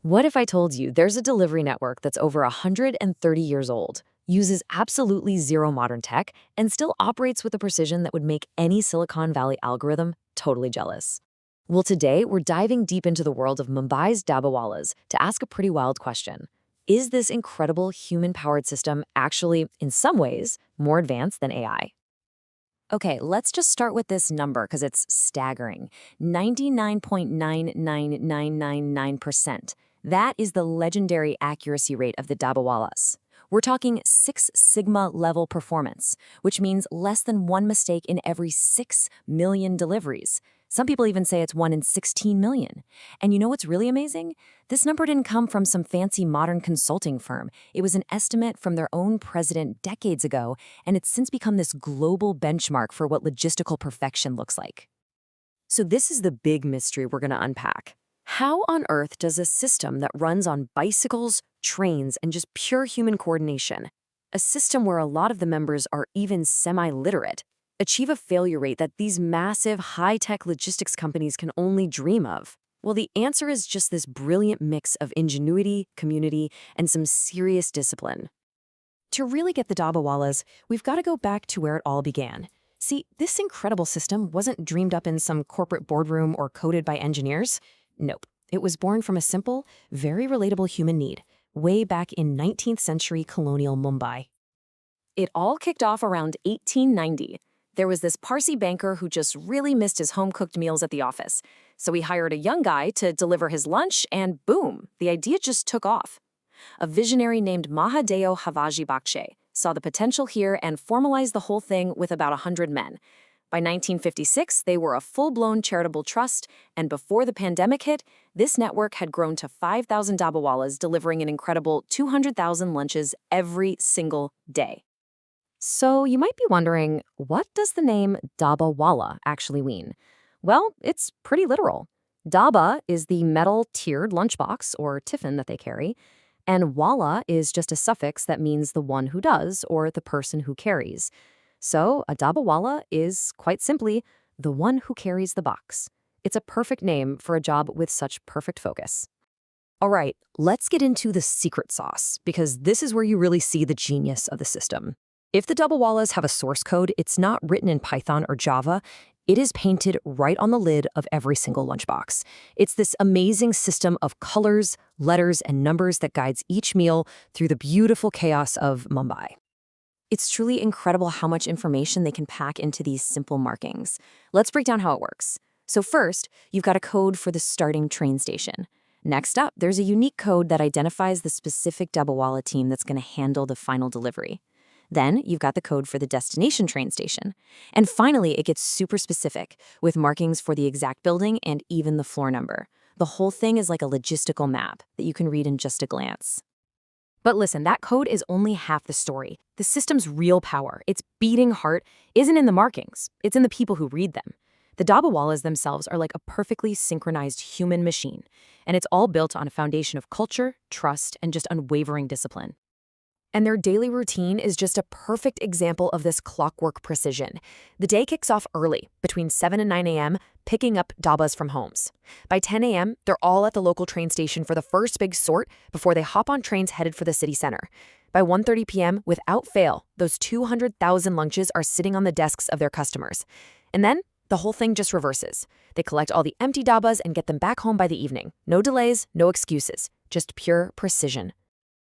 What if I told you there's a delivery network that's over 130 years old, uses absolutely zero modern tech, and still operates with a precision that would make any Silicon Valley algorithm totally jealous? Well, today we're diving deep into the world of Mumbai's Dabbawalas to ask a pretty wild question. Is this incredible human-powered system actually, in some ways, more advanced than AI? Okay, let's just start with this number because it's staggering. 99.99999%. That is the legendary accuracy rate of the Dabbawalas. We're talking 6 sigma level performance, which means less than one mistake in every 6 million deliveries. Some people even say it's 1 in 16 million. And you know what's really amazing? This number didn't come from some fancy modern consulting firm. It was an estimate from their own president decades ago, and it's since become this global benchmark for what logistical perfection looks like. So this is the big mystery we're going to unpack. How on earth does a system that runs on bicycles, trains, and just pure human coordination, a system where a lot of the members are even semi-literate, achieve a failure rate that these massive, high-tech logistics companies can only dream of? Well, the answer is just this brilliant mix of ingenuity, community, and some serious discipline. To really get the Dabbawalas, we've got to go back to where it all began. See, this incredible system wasn't dreamed up in some corporate boardroom or coded by engineers. Nope. It was born from a simple, very relatable human need, way back in 19th century colonial Mumbai. It all kicked off around 1890. There was this Parsi banker who just really missed his home-cooked meals at the office. So he hired a young guy to deliver his lunch, and boom, the idea just took off. A visionary named Mahadeo Havaji Bachche saw the potential here and formalized the whole thing with about 100 men. By 1956, they were a full-blown charitable trust, and before the pandemic hit, this network had grown to 5,000 Dabbawalas delivering an incredible 200,000 lunches every single day. So you might be wondering, what does the name Dabbawala actually mean? Well, it's pretty literal. Dabba is the metal tiered lunchbox or tiffin that they carry, and wala is just a suffix that means the one who does or the person who carries. So a dabbawala is, quite simply, the one who carries the box. It's a perfect name for a job with such perfect focus. All right, let's get into the secret sauce, because this is where you really see the genius of the system. If the Dabbawalas have a source code, it's not written in Python or Java. It is painted right on the lid of every single lunchbox. It's this amazing system of colors, letters, and numbers that guides each meal through the beautiful chaos of Mumbai. It's truly incredible how much information they can pack into these simple markings. Let's break down how it works. So first, you've got a code for the starting train station. Next up, there's a unique code that identifies the specific Dabbawala team that's going to handle the final delivery. Then you've got the code for the destination train station. And finally, it gets super specific, with markings for the exact building and even the floor number. The whole thing is like a logistical map that you can read in just a glance. But listen, that code is only half the story. The system's real power, its beating heart, isn't in the markings. It's in the people who read them. The Dabbawalas themselves are like a perfectly synchronized human machine, and it's all built on a foundation of culture, trust, and just unwavering discipline. And their daily routine is just a perfect example of this clockwork precision. The day kicks off early, between 7 and 9 a.m., picking up dabbas from homes. By 10 a.m., they're all at the local train station for the first big sort before they hop on trains headed for the city center. By 1:30 p.m., without fail, those 200,000 lunches are sitting on the desks of their customers. And then the whole thing just reverses. They collect all the empty dabbas and get them back home by the evening. No delays, no excuses, just pure precision.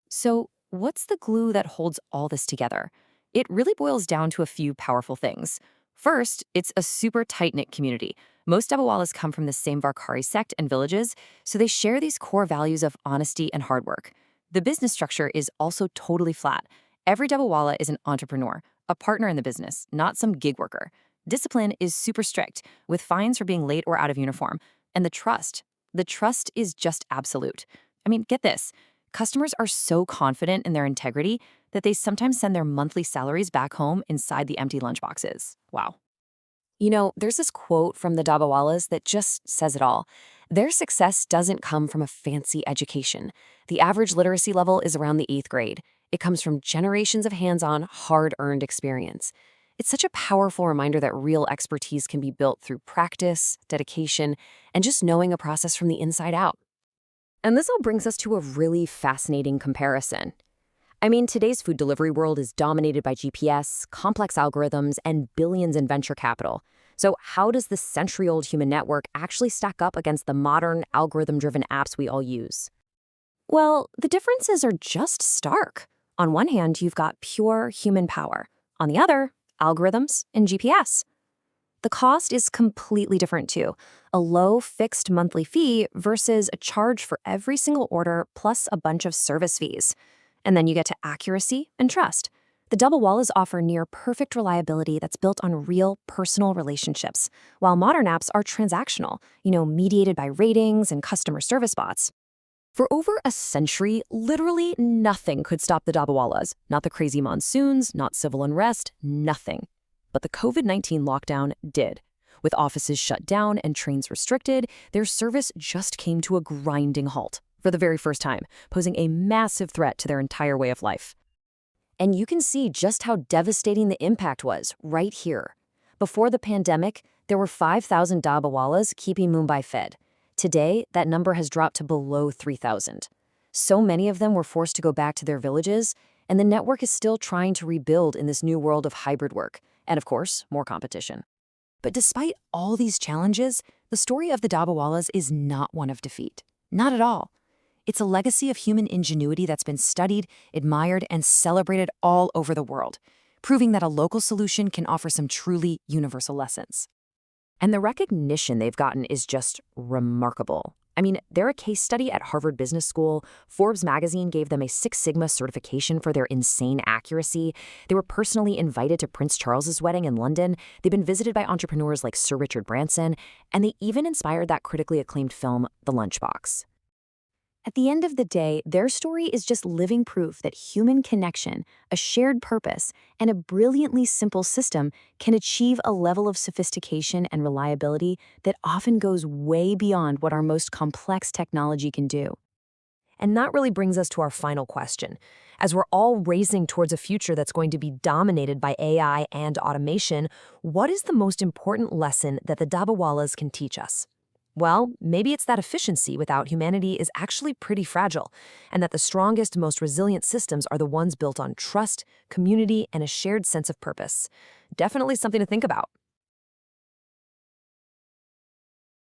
So, what's the glue that holds all this together? It really boils down to a few powerful things. First, it's a super tight-knit community. Most Dabbawalas come from the same Varkari sect and villages, so they share these core values of honesty and hard work. The business structure is also totally flat. Every Dabbawala is an entrepreneur, a partner in the business, not some gig worker. Discipline is super strict, with fines for being late or out of uniform. And the trust is just absolute. I mean, get this. Customers are so confident in their integrity that they sometimes send their monthly salaries back home inside the empty lunchboxes. Wow. You know, there's this quote from the Dabbawalas that just says it all. Their success doesn't come from a fancy education. The average literacy level is around the 8th grade. It comes from generations of hands-on, hard-earned experience. It's such a powerful reminder that real expertise can be built through practice, dedication, and just knowing a process from the inside out. And this all brings us to a really fascinating comparison. I mean, today's food delivery world is dominated by GPS, complex algorithms, and billions in venture capital. So how does this century-old human network actually stack up against the modern, algorithm-driven apps we all use? Well, the differences are just stark. On one hand, you've got pure human power. On the other, algorithms and GPS. The cost is completely different too. A low fixed monthly fee versus a charge for every single order plus a bunch of service fees. And then you get to accuracy and trust. The Dabbawala's offer near perfect reliability that's built on real personal relationships, while modern apps are transactional, mediated by ratings and customer service bots. For over a century, literally nothing could stop the Dabbawalas. Not the crazy monsoons, not civil unrest, nothing. But the COVID-19 lockdown did. With offices shut down and trains restricted, their service just came to a grinding halt for the very first time, posing a massive threat to their entire way of life. And you can see just how devastating the impact was right here. Before the pandemic, there were 5,000 Dabbawalas keeping Mumbai fed. Today, that number has dropped to below 3,000. So many of them were forced to go back to their villages, and the network is still trying to rebuild in this new world of hybrid work, and of course, more competition. But despite all these challenges, the story of the Dabbawalas is not one of defeat. Not at all. It's a legacy of human ingenuity that's been studied, admired, and celebrated all over the world, proving that a local solution can offer some truly universal lessons. And the recognition they've gotten is just remarkable. I mean, they're a case study at Harvard Business School. Forbes magazine gave them a Six Sigma certification for their insane accuracy. They were personally invited to Prince Charles's wedding in London. They've been visited by entrepreneurs like Sir Richard Branson, and they even inspired that critically acclaimed film, The Lunchbox. At the end of the day, their story is just living proof that human connection, a shared purpose, and a brilliantly simple system can achieve a level of sophistication and reliability that often goes way beyond what our most complex technology can do. And that really brings us to our final question. As we're all racing towards a future that's going to be dominated by AI and automation, what is the most important lesson that the Dabbawalas can teach us? Well, maybe it's that efficiency without humanity is actually pretty fragile, and that the strongest, most resilient systems are the ones built on trust, community, and a shared sense of purpose. Definitely something to think about.